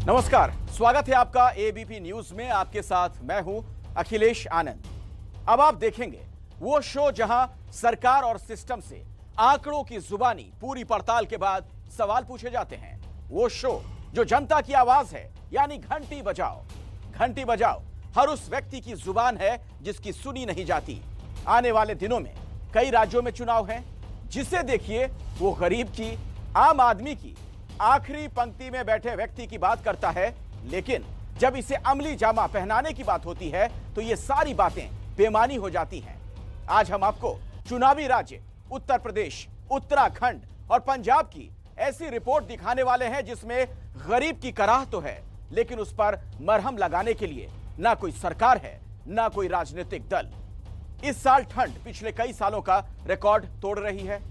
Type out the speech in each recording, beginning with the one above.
नमस्कार, स्वागत है आपका एबीपी न्यूज में। आपके साथ मैं हूं अखिलेश आनंद। अब आप देखेंगे वो शो जहां सरकार और सिस्टम से आंकड़ों की जुबानी पूरी पड़ताल के बाद सवाल पूछे जाते हैं। वो शो जो जनता की आवाज है, यानी घंटी बजाओ। घंटी बजाओ हर उस व्यक्ति की जुबान है जिसकी सुनी नहीं जाती। आने वाले दिनों में कई राज्यों में चुनाव हैं, जिसे देखिए वो गरीब की, आम आदमी की, आखिरी पंक्ति में बैठे व्यक्ति की बात करता है, लेकिन जब इसे अमली जामा पहनाने की बात होती है तो ये सारी बातें बेमानी हो जाती हैं। आज हम आपको चुनावी राज्य उत्तर प्रदेश, उत्तराखंड और पंजाब की ऐसी रिपोर्ट दिखाने वाले हैं जिसमें गरीब की कराह तो है, लेकिन उस पर मरहम लगाने के लिए ना कोई सरकार है, ना कोई राजनीतिक दल। इस साल ठंड पिछले कई सालों का रिकॉर्ड तोड़ रही है।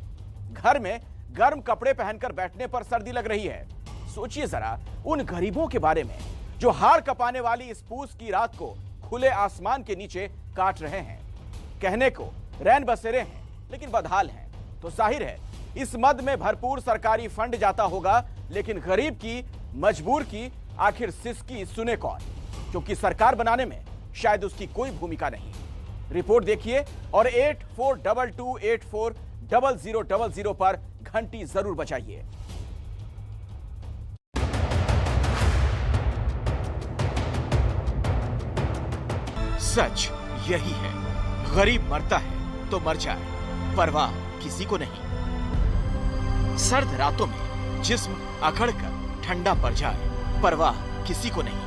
घर में गर्म कपड़े पहनकर बैठने पर सर्दी लग रही है। सोचिए जरा उन गरीबों के बारे में जो हाड़ कपाने वाली इस पूस की रात को खुले आसमान के नीचे काट रहे हैं। कहने को रैन बसेरे हैं, लेकिन बदहाल हैं। तो जाहिर है इस मद में भरपूर सरकारी फंड जाता होगा, लेकिन गरीब की, मजबूर की आखिर सिसकी सुने कौन, क्योंकि सरकार बनाने में शायद उसकी कोई भूमिका नहीं। रिपोर्ट देखिए और 8422840000 पर घंटी जरूर बजाइए। सच यही है, गरीब मरता है तो मर जाए, परवाह किसी को नहीं। सर्द रातों में जिस्म अकड़कर ठंडा पड़ जाए, परवाह किसी को नहीं।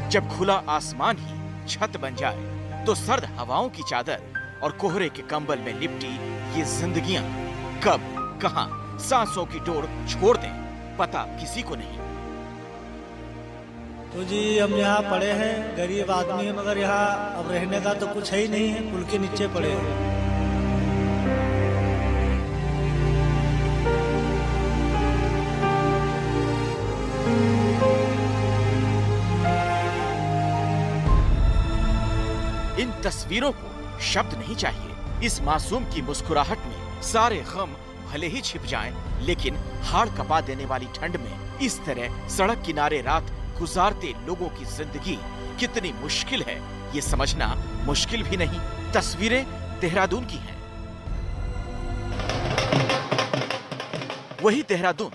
जब खुला आसमान ही छत बन जाए तो सर्द हवाओं की चादर और कोहरे के कंबल में लिपटी ये जिंदगियां कब, कहां सांसों की डोर छोड़ दें, पता किसी को नहीं। तो जी हम यहाँ पड़े हैं, गरीब आदमी है, मगर यहाँ अब रहने का तो कुछ है ही नहीं है, पुल के नीचे पड़े हैं। इन तस्वीरों को शब्द नहीं चाहिए। इस मासूम की मुस्कुराहट में सारे गम भले ही छिप जाएं, लेकिन हाड़ कपा देने वाली ठंड में इस तरह सड़क किनारे रात गुजारते लोगों की जिंदगी कितनी मुश्किल है, ये समझना मुश्किल भी नहीं। तस्वीरें देहरादून की हैं। वही देहरादून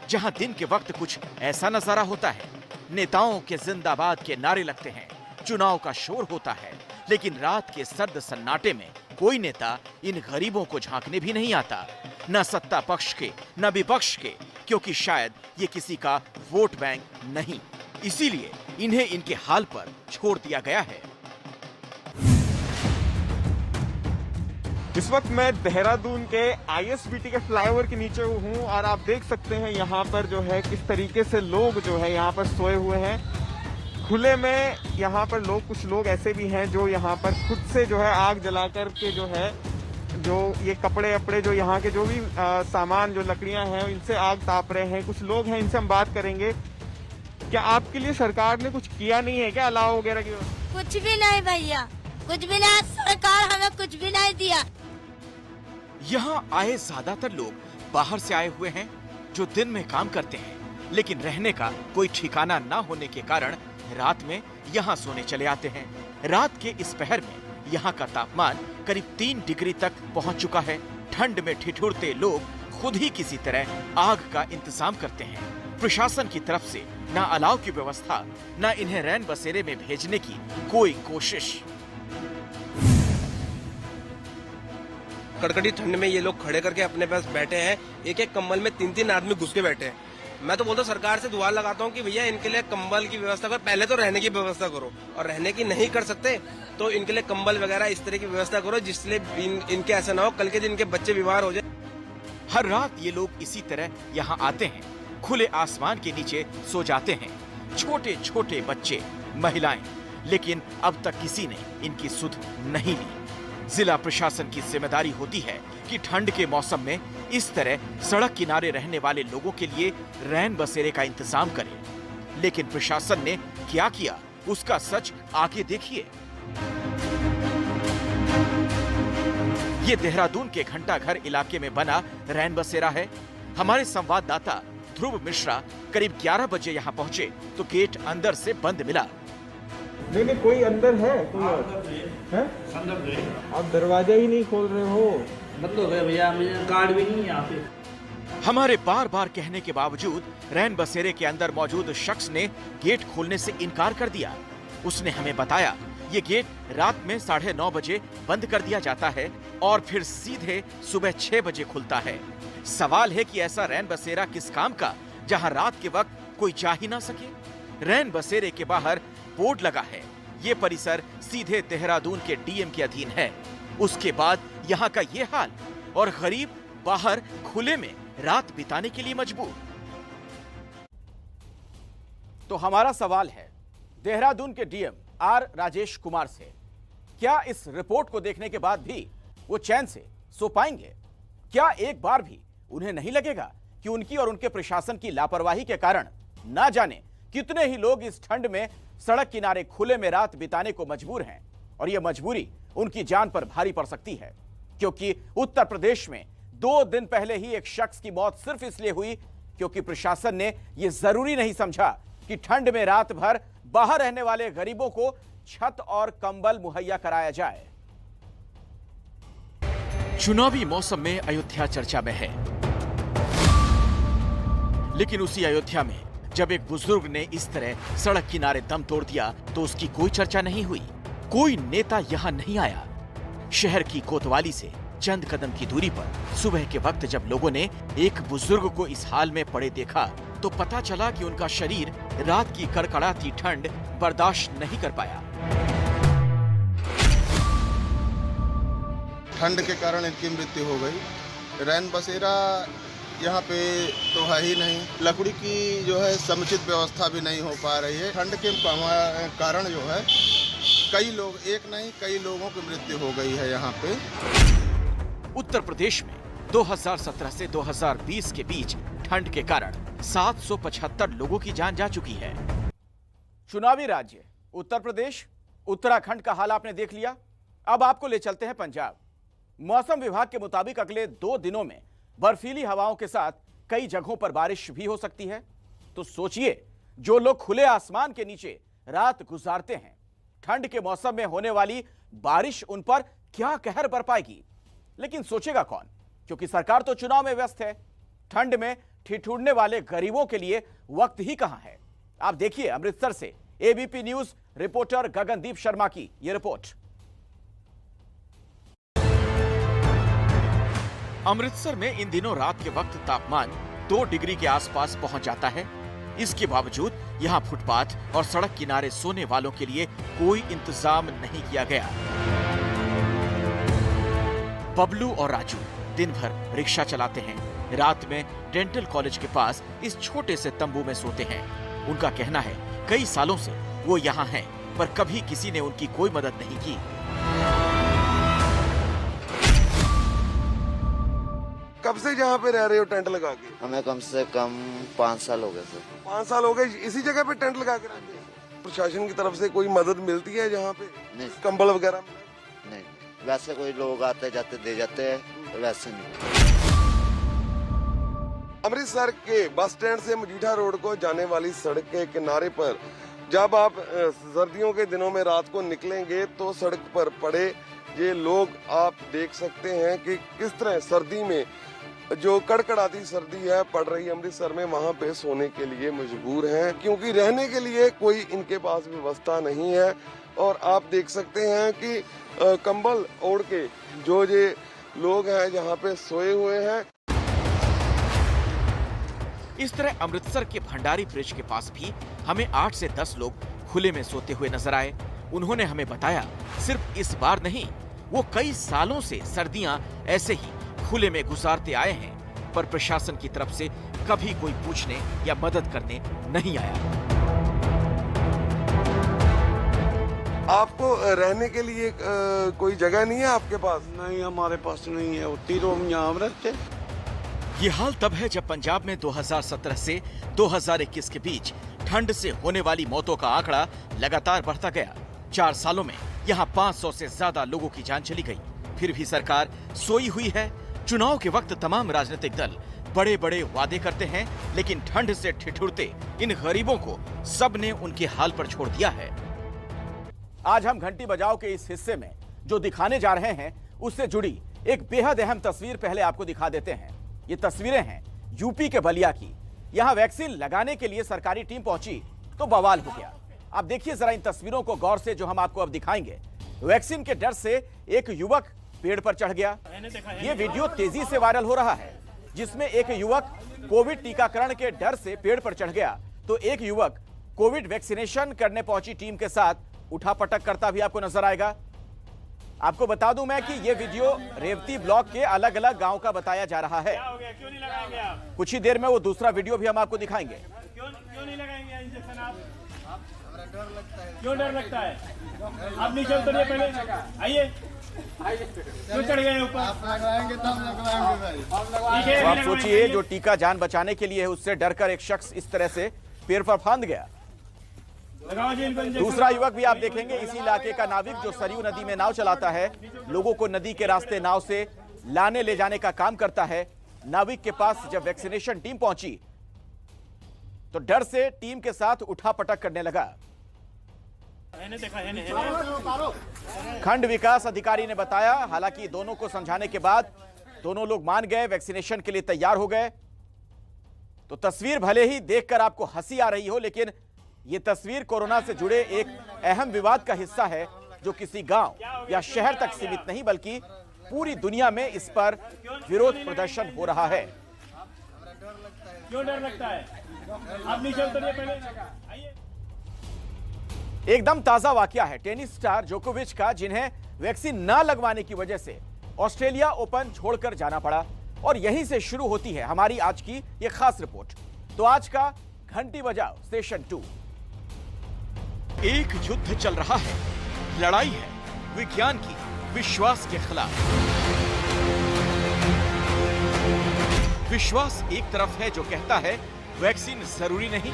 जहां दिन के वक्त कुछ ऐसा नजारा होता है, नेताओं के जिंदाबाद के नारे लगते हैं, चुनाव का शोर होता है, लेकिन रात के सर्द सन्नाटे में कोई नेता इन गरीबों को झांकने भी नहीं आता, न सत्ता पक्ष के न विपक्ष के, क्योंकि शायद ये किसी का वोट बैंक नहीं, इसीलिए इन्हें इनके हाल पर छोड़ दिया गया है। इस वक्त मैं देहरादून के आईएसबीटी के फ्लाईओवर के नीचे हूँ और आप देख सकते हैं यहाँ पर जो है किस तरीके से लोग जो है यहाँ पर सोए हुए हैं खुले में। यहाँ पर लोग, कुछ लोग ऐसे भी हैं जो यहाँ पर खुद से जो है आग जला कर के जो है, जो ये कपड़े अपड़े, जो यहाँ के जो भी सामान, जो लकड़ियाँ हैं, इनसे आग ताप रहे हैं। कुछ लोग हैं, इनसे हम बात करेंगे। क्या आपके लिए सरकार ने कुछ किया नहीं है क्या, अलाव वगैरह की? कुछ भी नहीं भैया, कुछ भी नहीं, सरकार हमें कुछ भी नहीं दिया। यहाँ आए ज्यादातर लोग बाहर से आए हुए हैं जो दिन में काम करते हैं, लेकिन रहने का कोई ठिकाना न होने के कारण रात में यहाँ सोने चले आते हैं। रात के इस पहर में यहाँ का तापमान करीब 3 डिग्री तक पहुँच चुका है। ठंड में ठिठुरते लोग खुद ही किसी तरह आग का इंतजाम करते हैं। प्रशासन की तरफ से न अलाव की व्यवस्था, न इन्हें रैन बसेरे में भेजने की कोई कोशिश। कड़कड़ी ठंड में ये लोग खड़े करके अपने पास बैठे हैं, एक एक कंबल में 3-3 आदमी घुस के बैठे हैं। मैं तो बोलता हूँ, सरकार से दुआ लगाता हूँ कि भैया इनके लिए कंबल की व्यवस्था करो, पहले तो रहने की व्यवस्था करो, और रहने की नहीं कर सकते तो इनके लिए कंबल वगैरह इस तरह की व्यवस्था करो जिससे इनके ऐसा ना हो कल के दिन इनके बच्चे बीमार हो जाए। हर रात ये लोग इसी तरह यहाँ आते हैं, खुले आसमान के नीचे सो जाते हैं, छोटे छोटे बच्चे, महिलाएं, लेकिन अब तक किसी ने इनकी सुध नहीं ली। जिला प्रशासन की जिम्मेदारी होती है कि ठंड के मौसम में इस तरह सड़क किनारे रहने वाले लोगों के लिए रैन बसेरे का इंतजाम करे, लेकिन प्रशासन ने क्या किया उसका सच आगे देखिए। ये देहरादून के घंटाघर इलाके में बना रैन बसेरा है। हमारे संवाददाता ध्रुव मिश्रा करीब 11 बजे यहाँ पहुंचे तो गेट अंदर से बंद मिला। नहीं, कोई अंदर है, कोई और है? आप दरवाजा ही नहीं खोल रहे हो। मतलब है भैया, मुझे कार्ड भी नहीं है यहाँ पे। हमारे बार बार कहने के बावजूद रैन बसेरे के अंदर मौजूद शख्स ने गेट खोलने से इनकार कर दिया। उसने हमें बताया ये गेट रात में 9:30 बजे बंद कर दिया जाता है और फिर सीधे सुबह 6 बजे खुलता है। सवाल है कि ऐसा रैन बसेरा किस काम का, जहां रात के वक्त कोई जा ही ना सके। रैन बसेरे के बाहर बोर्ड लगा है, ये परिसर सीधे देहरादून के डीएम के अधीन है। उसके बाद यहाँ का ये हाल और गरीब बाहर खुले में रात बिताने के लिए मजबूर। तो हमारा सवाल है देहरादून के डीएम आर राजेश कुमार से, क्या इस रिपोर्ट को देखने के बाद भी वो चैन से सो पाएंगे? क्या एक बार भी उन्हें नहीं लगेगा कि उनकी और उनके प्रशासन की लापरवाही के कारण ना जाने कितने ही लोग इस ठंड में सड़क किनारे खुले में रात बिताने को मजबूर हैं और यह मजबूरी उनकी जान पर भारी पड़ सकती है? क्योंकि उत्तर प्रदेश में 2 दिन पहले ही एक शख्स की मौत सिर्फ इसलिए हुई क्योंकि प्रशासन ने यह जरूरी नहीं समझा कि ठंड में रात भर बाहर रहने वाले गरीबों को छत और कंबल मुहैया कराया जाए। चुनावी मौसम में अयोध्या चर्चा में है, लेकिन उसी अयोध्या में जब एक बुजुर्ग ने इस तरह सड़क किनारे दम तोड़ दिया तो उसकी कोई चर्चा नहीं हुई, कोई नेता यहां नहीं आया। शहर की कोतवाली से चंद कदम की दूरी पर सुबह के वक्त जब लोगों ने एक बुजुर्ग को इस हाल में पड़े देखा तो पता चला कि उनका शरीर रात की कड़कड़ाती ठंड बर्दाश्त नहीं कर पाया। ठंड के कारण इनकी मृत्यु हो गई। रैन बसेरा यहाँ पे तो है ही नहीं, लकड़ी की जो है समुचित व्यवस्था भी नहीं हो पा रही है। ठंड के कारण जो है कई लोग, एक नहीं कई लोगों की मृत्यु हो गई है यहाँ पे। उत्तर प्रदेश में 2017 से 2020 के बीच ठंड के कारण 775 लोगों की जान जा चुकी है। चुनावी राज्य उत्तर प्रदेश, उत्तराखंड का हाल आपने देख लिया। अब आपको ले चलते हैं पंजाब। मौसम विभाग के मुताबिक अगले 2 दिनों में बर्फीली हवाओं के साथ कई जगहों पर बारिश भी हो सकती है। तो सोचिए, जो लोग खुले आसमान के नीचे रात गुजारते हैं, ठंड के मौसम में होने वाली बारिश उन पर क्या कहर बरपाएगी। लेकिन सोचेगा कौन, क्योंकि सरकार तो चुनाव में व्यस्त है। ठंड में ठिठुरने वाले गरीबों के लिए वक्त ही कहां है। आप देखिए अमृतसर से ABP news reporter Gagandeep Sharma की यह रिपोर्ट। अमृतसर में इन दिनों रात के वक्त तापमान 2 डिग्री के आसपास पहुंच जाता है। इसके बावजूद यहां फुटपाथ और सड़क किनारे सोने वालों के लिए कोई इंतजाम नहीं किया गया। बबलू और राजू दिन भर रिक्शा चलाते हैं, रात में डेंटल कॉलेज के पास इस छोटे से तंबू में सोते हैं। उनका कहना है कई सालों से वो यहाँ हैं, पर कभी किसी ने उनकी कोई मदद नहीं की। कब से यहाँ पे रह रहे हो टेंट लगा के? हमें कम से कम 5 साल हो गए सर। 5 साल हो गए इसी जगह पे टेंट लगा के रहते हैं। प्रशासन की तरफ से कोई मदद मिलती है यहाँ पे? नहीं, कंबल वगैरह? नहीं, वैसे कोई लोग आते जाते दे जाते हैं, वैसे नहीं। अमृतसर के बस स्टैंड से मजीठा रोड को जाने वाली सड़क के किनारे पर जब आप सर्दियों के दिनों में रात को निकलेंगे तो सड़क पर पड़े ये लोग आप देख सकते हैं कि किस तरह सर्दी में, जो कड़कड़ाती सर्दी है पड़ रही है अमृतसर में, वहाँ पे सोने के लिए मजबूर हैं, क्योंकि रहने के लिए कोई इनके पास व्यवस्था नहीं है। और आप देख सकते हैं कि कंबल ओढ़ के जो ये लोग हैं यहाँ पे सोए हुए हैं। इस तरह अमृतसर के भंडारी ब्रिज के पास भी हमें 8 से 10 लोग खुले में सोते हुए नजर आए। उन्होंने हमें बताया सिर्फ इस बार नहीं, वो कई सालों से सर्दियां ऐसे ही खुले में गुजारते आए हैं, पर प्रशासन की तरफ से कभी कोई पूछने या मदद करने नहीं आया। आपको रहने के लिए कोई जगह नहीं है आपके पास? नहीं, हमारे पास नहीं है, उतनी रूम यहाँ रहते। ये हाल तब है जब पंजाब में 2017 से 2021 के बीच ठंड से होने वाली मौतों का आंकड़ा लगातार बढ़ता गया। 4 सालों में यहाँ 500 से ज्यादा लोगों की जान चली गई। फिर भी सरकार सोई हुई है। चुनाव के वक्त तमाम राजनीतिक दल बड़े बड़े वादे करते हैं, लेकिन ठंड से ठिठुरते इन गरीबों को सबने उनके हाल पर छोड़ दिया है। आज हम घंटी बजाओ के इस हिस्से में जो दिखाने जा रहे हैं उससे जुड़ी एक बेहद अहम तस्वीर पहले आपको दिखा देते हैं। ये तस्वीरें हैं यूपी के बलिया की। यहां वैक्सीन लगाने के लिए सरकारी टीम पहुंची तो बवाल हो गया। आप देखिए जरा इन तस्वीरों को गौर से जो हम आपको अब दिखाएंगे। वैक्सीन के डर से एक युवक पेड़ पर चढ़ गया। ये वीडियो तेजी से वायरल हो रहा है, जिसमें एक युवक कोविड टीकाकरण के डर से पेड़ पर चढ़ गया तो एक युवक कोविड वैक्सीनेशन करने पहुंची टीम के साथ उठापटक करता भी आपको नजर आएगा। आपको बता दूं मैं कि ये वीडियो रेवती ब्लॉक के अलग अलग गांव का बताया जा रहा है। क्यों नहीं लगाएंगे आप? कुछ ही देर में वो दूसरा वीडियो भी हम आपको दिखाएंगे। क्यों नहीं लगाएंगे इंजेक्शन आप? क्यों डर लगता है? आप नीचे उतरिए पहले, आइए। क्यों चढ़ गए ऊपर? आप लगवाएंगे तब लगवाएंगे भाई। तो आप सोचिए, जो टीका जान बचाने के लिए है उससे डरकर एक शख्स इस तरह से पेड़ पर फांद गया। दूसरा युवक भी आप देखेंगे इसी इलाके का नाविक, जो सरयू नदी में नाव चलाता है, लोगों को नदी के रास्ते नाव से लाने ले जाने का काम करता है। नाविक के पास जब वैक्सीनेशन टीम पहुंची तो डर से टीम के साथ उठापटक करने लगा। खंड विकास अधिकारी ने बताया, हालांकि दोनों को समझाने के बाद दोनों लोग मान गए, वैक्सीनेशन के लिए तैयार हो गए। तो तस्वीर भले ही देखकर आपको हंसी आ रही हो, लेकिन ये तस्वीर कोरोना से जुड़े एक अहम विवाद का हिस्सा है, जो किसी गांव या शहर तक सीमित नहीं बल्कि पूरी दुनिया में इस पर विरोध प्रदर्शन हो रहा है। क्यों डर लगता है? आप नीचे उतरिए पहले, आइए। एकदम ताजा वाकया है टेनिस स्टार जोकोविच का, जिन्हें वैक्सीन न लगवाने की वजह से ऑस्ट्रेलिया ओपन छोड़कर जाना पड़ा। और यहीं से शुरू होती है हमारी आज की ये खास रिपोर्ट। तो आज का घंटी बजाओ सेशन 2। एक युद्ध चल रहा है, लड़ाई है विज्ञान की विश्वास के खिलाफ। विश्वास एक तरफ है जो कहता है वैक्सीन जरूरी नहीं,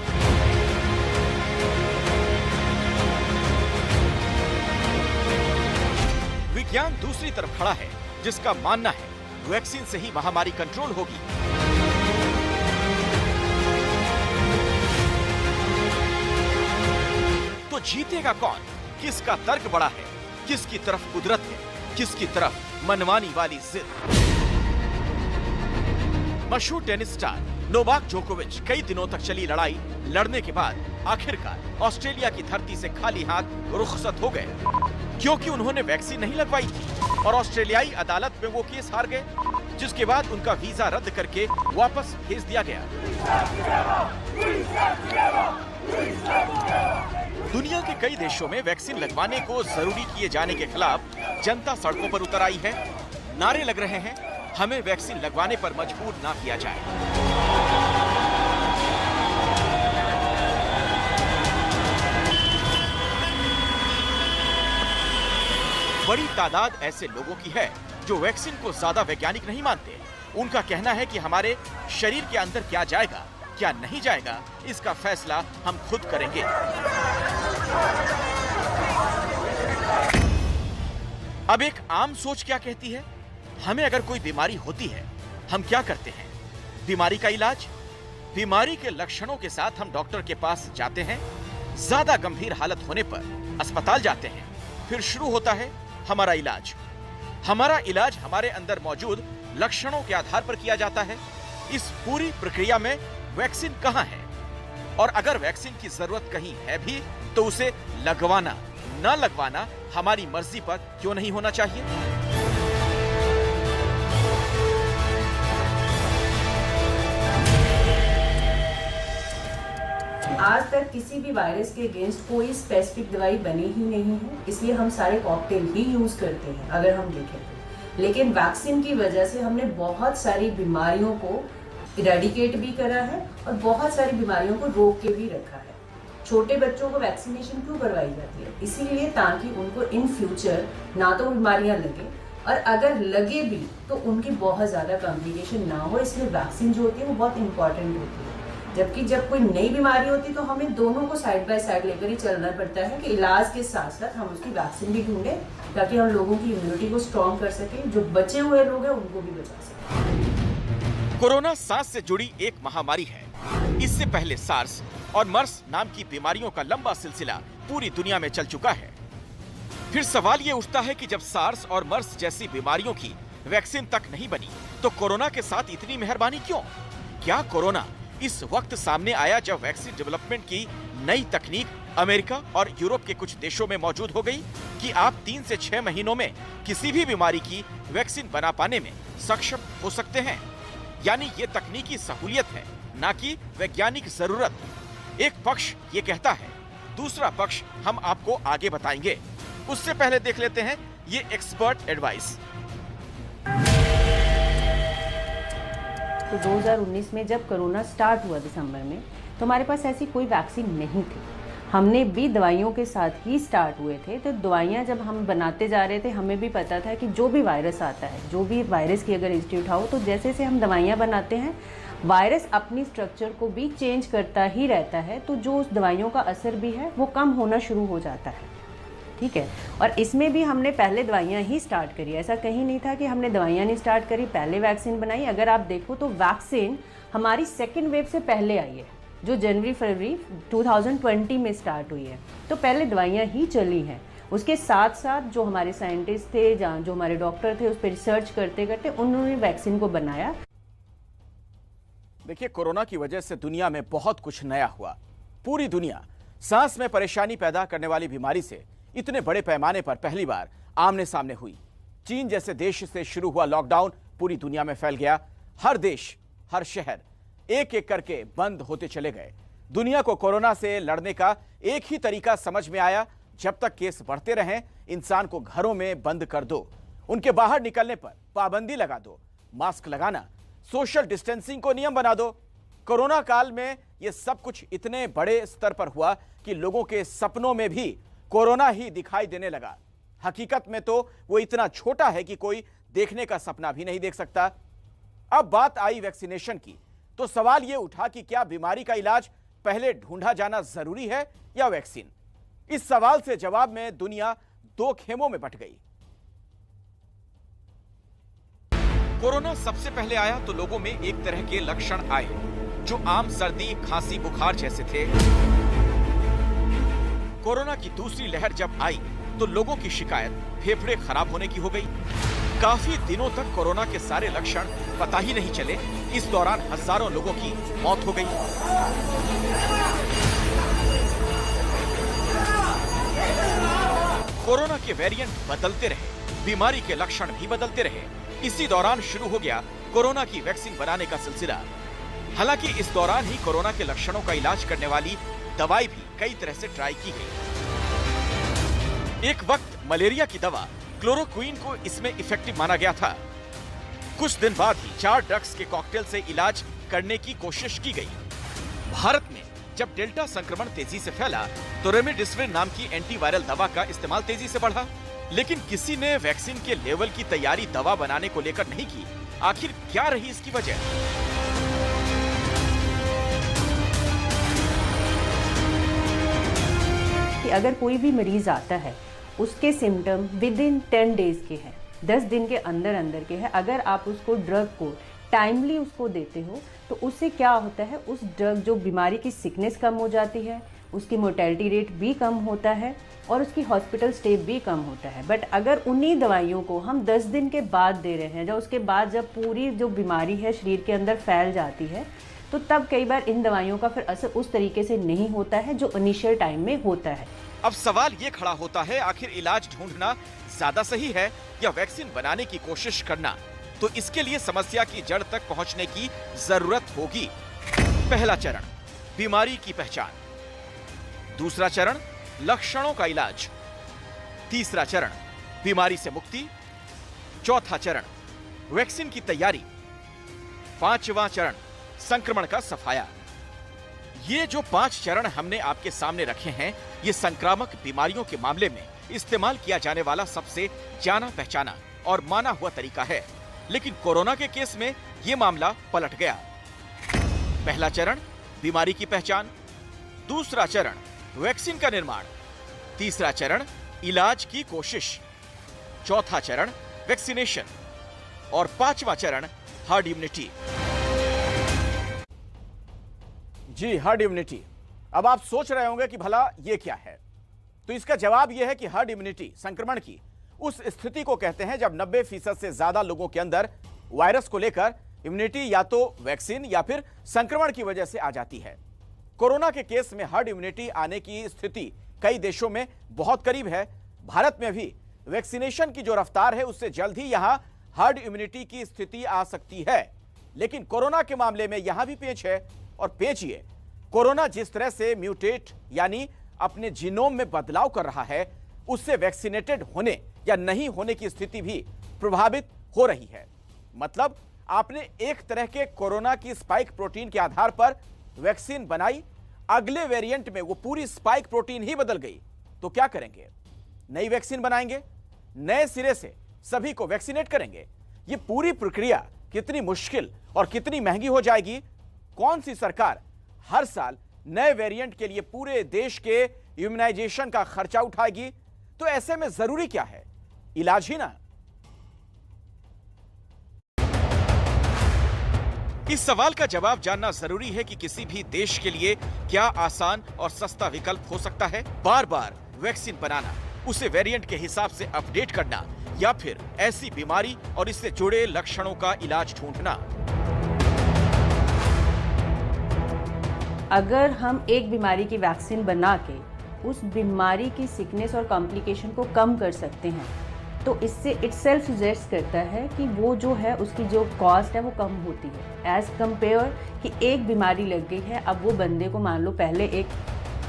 विज्ञान दूसरी तरफ खड़ा है जिसका मानना है वैक्सीन से ही महामारी कंट्रोल होगी। तो जीतेगा कौन? किसका तर्क बड़ा है, किसकी तरफ कुदरत है, किसकी तरफ मनमानी वाली जिद? मशहूर टेनिस स्टार नोवाक जोकोविच कई दिनों तक चली लड़ाई लड़ने के बाद आखिरकार ऑस्ट्रेलिया की धरती से खाली हाथ रुखसत हो गए, क्योंकि उन्होंने वैक्सीन नहीं लगवाई थी और ऑस्ट्रेलियाई अदालत में वो केस हार गए, जिसके बाद उनका वीजा रद्द करके वापस भेज दिया गया। दुनिया के कई देशों में वैक्सीन लगवाने को जरूरी किए जाने के खिलाफ जनता सड़कों पर उतर आई है। नारे लग रहे हैं, हमें वैक्सीन लगवाने पर मजबूर ना किया जाए। बड़ी तादाद ऐसे लोगों की है जो वैक्सीन को ज्यादा वैज्ञानिक नहीं मानते। उनका कहना है कि हमारे शरीर के अंदर क्या जाएगा क्या नहीं जाएगा, इसका फैसला हम खुद करेंगे। अब एक आम सोच क्या कहती है? हमें अगर कोई बीमारी होती है हम क्या करते हैं? बीमारी का इलाज। बीमारी के लक्षणों के साथ हम डॉक्टर के पास जाते हैं, ज्यादा गंभीर हालत होने पर अस्पताल जाते हैं, फिर शुरू होता है हमारा इलाज। हमारा इलाज हमारे अंदर मौजूद लक्षणों के आधार पर किया जाता है। इस पूरी प्रक्रिया में वैक्सीन कहां है? और अगर वैक्सीन की जरूरत कहीं है भी तो उसे लगवाना न लगवाना हमारी मर्जी पर क्यों नहीं होना चाहिए? आज तक किसी भी वायरस के अगेंस्ट कोई स्पेसिफिक दवाई बनी ही नहीं है, इसलिए हम सारे कॉकटेल ही यूज करते हैं अगर हम देखें तो। लेकिन वैक्सीन की वजह से हमने बहुत सारी बीमारियों को इरेडिकेट भी करा है और बहुत सारी बीमारियों को रोक के भी रखा है। छोटे बच्चों को वैक्सीनेशन क्यों करवाई जाती है? इसीलिए ताकि उनको इन फ्यूचर ना तो बीमारियां लगे और अगर लगे भी तो उनकी बहुत ज्यादा कॉम्प्लिकेशन ना हो, इसलिए वैक्सीन जो होती है वो बहुत इंपॉर्टेंट होती है। जबकि जब कोई नई बीमारी होती तो हमें दोनों को साइड बाय साइड लेकर ही चलना पड़ता है कि इलाज के साथ साथ हम उसकी वैक्सीन भी ढूंढें ताकि हम लोगों की इम्यूनिटी को स्ट्रॉन्ग कर सकें, जो बचे हुए लोग हैं उनको भी बचा सकें। कोरोना सांस से जुड़ी एक महामारी है। इससे पहले सार्स और मर्स नाम की बीमारियों का लंबा सिलसिला पूरी दुनिया में चल चुका है। फिर सवाल ये उठता है कि जब सार्स और मर्स जैसी बीमारियों की वैक्सीन तक नहीं बनी तो कोरोना के साथ इतनी मेहरबानी क्यों? क्या कोरोना इस वक्त सामने आया जब वैक्सीन डेवलपमेंट की नई तकनीक अमेरिका और यूरोप के कुछ देशों में मौजूद हो गई कि आप 3 से 6 महीनों में किसी भी बीमारी की वैक्सीन बना पाने में सक्षम हो सकते हैं? यानी ये तकनीकी सहूलियत है, ना कि वैज्ञानिक जरूरत। एक पक्ष ये कहता है, दूसरा पक्ष हम आपको आगे बताएंगे। उससे पहले देख लेते हैं ये एक्सपर्ट एडवाइस। तो 2019 में जब कोरोना स्टार्ट हुआ दिसंबर में, तो हमारे पास ऐसी कोई वैक्सीन नहीं थी। हमने भी दवाइयों के साथ ही स्टार्ट हुए थे। तो दवाइयाँ जब हम बनाते जा रहे थे, हमें भी पता था कि जो भी वायरस आता है, जो भी वायरस की अगर हिस्ट्री उठाओ, तो जैसे से हम दवाइयाँ बनाते हैं, वायरस अपनी स्ट्रक्चर को भी चेंज करता ही रहता है। तो जो उस दवाइयों का असर भी है वो कम होना शुरू हो जाता है। ठीक है, और इसमें भी हमने पहले दवाइयाँ ही स्टार्ट करी। ऐसा कहीं नहीं था कि हमने दवाइयाँ नहीं स्टार्ट करी, पहले वैक्सीन बनाई। अगर आप देखो तो वैक्सीन हमारी सेकेंड वेव से पहले आई है, जो जनवरी फरवरी 2020 में स्टार्ट हुई है। तो पहले दवाइयाँ ही चली हैं। उसके साथ साथ जो हमारे साइंटिस्ट थे, जो हमारे डॉक्टर थे, उस पर रिसर्च करते करते उन्होंने वैक्सीन को बनाया। देखिए, कोरोना की वजह से दुनिया में बहुत कुछ नया हुआ। पूरी दुनिया सांस में परेशानी पैदा करने वाली बीमारी से इतने बड़े पैमाने पर पहली बार आमने सामने हुई। चीन जैसे देश से शुरू हुआ लॉकडाउन पूरी दुनिया में फैल गया। हर देश, हर शहर एक एक करके बंद होते चले गए। दुनिया को कोरोना से लड़ने का एक ही तरीका समझ में आया, जब तक केस बढ़ते रहें, इंसान को घरों में बंद कर दो, उनके बाहर निकलने पर पाबंदी लगा दो, मास्क लगाना, सोशल डिस्टेंसिंग को नियम बना दो। कोरोना काल में यह सब कुछ इतने बड़े स्तर पर हुआ कि लोगों के सपनों में भी कोरोना ही दिखाई देने लगा। हकीकत में तो वो इतना छोटा है कि कोई देखने का सपना भी नहीं देख सकता। अब बात आई वैक्सीनेशन की, तो सवाल ये उठा कि क्या बीमारी का इलाज पहले ढूंढा जाना जरूरी है या वैक्सीन? इस सवाल से जवाब में दुनिया दो खेमों में बंट गई। कोरोना सबसे पहले आया तो लोगों में एक तरह के लक्षण आए जो आम सर्दी, खांसी, बुखार जैसे थे। कोरोना की दूसरी लहर जब आई तो लोगों की शिकायत फेफड़े खराब होने की हो गई। काफी दिनों तक कोरोना के सारे लक्षण पता ही नहीं चले। इस दौरान हजारों लोगों की मौत हो गई। कोरोना के वेरिएंट बदलते रहे, बीमारी के लक्षण भी बदलते रहे। इसी दौरान शुरू हो गया कोरोना की वैक्सीन बनाने का सिलसिला। हालांकि इस दौरान ही कोरोना के लक्षणों का इलाज करने वाली दवाई भी कई तरह से ट्राई की गई। एक वक्त मलेरिया की दवा क्लोरोक्विन को इसमें इफेक्टिव माना गया था। कुछ दिन बाद ही 4 ड्रग्स के कॉकटेल से इलाज करने की कोशिश की गई। भारत में जब डेल्टा संक्रमण तेजी से फैला तो रेमडेसिविर नाम की एंटीवायरल दवा का इस्तेमाल तेजी से बढ़ा, लेकिन किसी ने वैक्सीन के लेवल की तैयारी दवा बनाने को लेकर नहीं की। आखिर क्या रही इसकी वजह? कि अगर कोई भी मरीज आता है, उसके सिम्टम विद इन 10 डेज के हैं, 10 दिन के अंदर अंदर के हैं। अगर आप उसको ड्रग को टाइमली उसको देते हो तो उससे क्या होता है, उस ड्रग जो बीमारी की सिकनेस कम हो जाती है, उसकी मोर्टेलिटी रेट भी कम होता है और उसकी हॉस्पिटल स्टे भी कम होता है। बट अगर उन्हीं दवाइयों को हम 10 दिन के बाद दे रहे हैं, जब उसके बाद जब पूरी जो बीमारी है शरीर के अंदर फैल जाती है, तो तब कई बार इन दवाइयों का फिर असर उस तरीके से नहीं होता है जो इनिशियल टाइम में होता है। अब सवाल ये खड़ा होता है, आखिर इलाज ढूंढना ज्यादा सही है या वैक्सीन बनाने की कोशिश करना? तो इसके लिए समस्या की जड़ तक पहुंचने की जरूरत होगी। पहला चरण बीमारी की पहचान, दूसरा चरण लक्षणों का इलाज, तीसरा चरण बीमारी से मुक्ति, चौथा चरण वैक्सीन की तैयारी, पांचवा चरण संक्रमण का सफाया। ये जो 5 चरण हमने आपके सामने रखे हैं, ये संक्रामक बीमारियों के मामले में इस्तेमाल किया जाने वाला सबसे जाना पहचाना और माना हुआ तरीका है। लेकिन कोरोना के केस में ये मामला पलट गया। पहला चरण बीमारी की पहचान, दूसरा चरण वैक्सीन का निर्माण, तीसरा चरण इलाज की कोशिश, चौथा चरण वैक्सीनेशन और पांचवा चरण हर्ड इम्यूनिटी। जी, हर्ड इम्यूनिटी। अब आप सोच रहे होंगे कि भला ये क्या है, तो इसका जवाब यह है कि हर्ड इम्यूनिटी संक्रमण की उस स्थिति को कहते हैं जब 90% से ज्यादा लोगों के अंदर वायरस को लेकर इम्यूनिटी या तो वैक्सीन या फिर संक्रमण की वजह से आ जाती है। कोरोना के केस में हर्ड इम्यूनिटी आने की स्थिति कई देशों में बहुत करीब है। भारत में भी वैक्सीनेशन की जो रफ्तार है उससे जल्द ही यहां हर्ड इम्यूनिटी की स्थिति आ सकती है। लेकिन कोरोना के मामले में यहां भी पेच है, और पेच ये, कोरोना जिस तरह से म्यूटेट यानी अपने जीनोम में बदलाव कर रहा है, उससे वैक्सीनेटेड होने या नहीं होने की स्थिति भी प्रभावित हो रही है। मतलब आपने एक तरह के कोरोना की स्पाइक प्रोटीन के आधार पर वैक्सीन बनाई, अगले वेरिएंट में वो पूरी स्पाइक प्रोटीन ही बदल गई, तो क्या करेंगे? नई वैक्सीन बनाएंगे, नए सिरे से सभी को वैक्सीनेट करेंगे। ये पूरी प्रक्रिया कितनी मुश्किल और कितनी महंगी हो जाएगी? कौन सी सरकार हर साल नए वेरिएंट के लिए पूरे देश के इम्यूनाइजेशन का खर्चा उठाएगी? तो ऐसे में जरूरी क्या है? इलाज ही ना। इस सवाल का जवाब जानना जरूरी है कि किसी भी देश के लिए क्या आसान और सस्ता विकल्प हो सकता है? बार बार वैक्सीन बनाना, उसे वेरिएंट के हिसाब से अपडेट करना, या फिर ऐसी बीमारी और इससे जुड़े लक्षणों का इलाज ढूंढना। अगर हम एक बीमारी की वैक्सीन बना के उस बीमारी की सिकनेस और कॉम्प्लिकेशन को कम कर सकते हैं, तो इससे इटसेल्फ सजेस्ट करता है कि वो जो है उसकी जो कॉस्ट है वो कम होती है एज कंपेयर कि एक बीमारी लग गई है। अब वो बंदे को मान लो पहले एक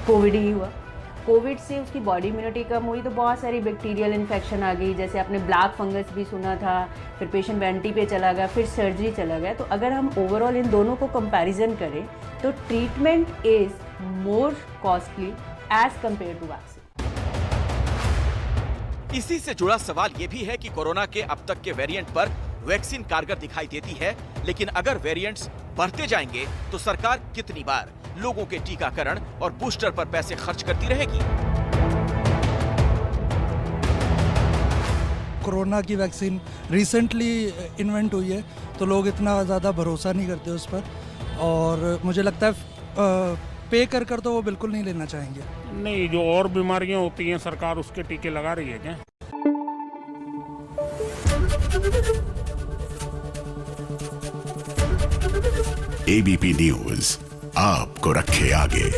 कोविड ही हुआ, कोविड से उसकी बॉडी इम्यूनिटी कम हुई तो बहुत सारी बैक्टीरियल इन्फेक्शन आ गई, जैसे आपने ब्लैक फंगस भी सुना था, फिर पेशेंट वेंटी पे चला गया, फिर सर्जरी चला गया। तो अगर हम ओवरऑल इन दोनों को कंपैरिजन करें तो treatment is more costly as compare to vaccine. इसी से जुड़ा सवाल यह भी है कि कोरोना के अब तक के वेरिएंट पर वैक्सीन कारगर दिखाई देती है, लेकिन अगर वेरिएंट्स बढ़ते जाएंगे तो सरकार कितनी बार लोगों के टीकाकरण और बूस्टर पर पैसे खर्च करती रहेगी? कोरोना की वैक्सीन रिसेंटली इन्वेंट हुई है, तो लोग इतना ज़्यादा भरोसा नहीं करते उस पर, और मुझे लगता है पे कर कर तो वो बिल्कुल नहीं लेना चाहेंगे। नहीं, जो और बीमारियां होती हैं सरकार उसके टीके लगा रही है क्या? एबीपी न्यूज आपको रखे आगे।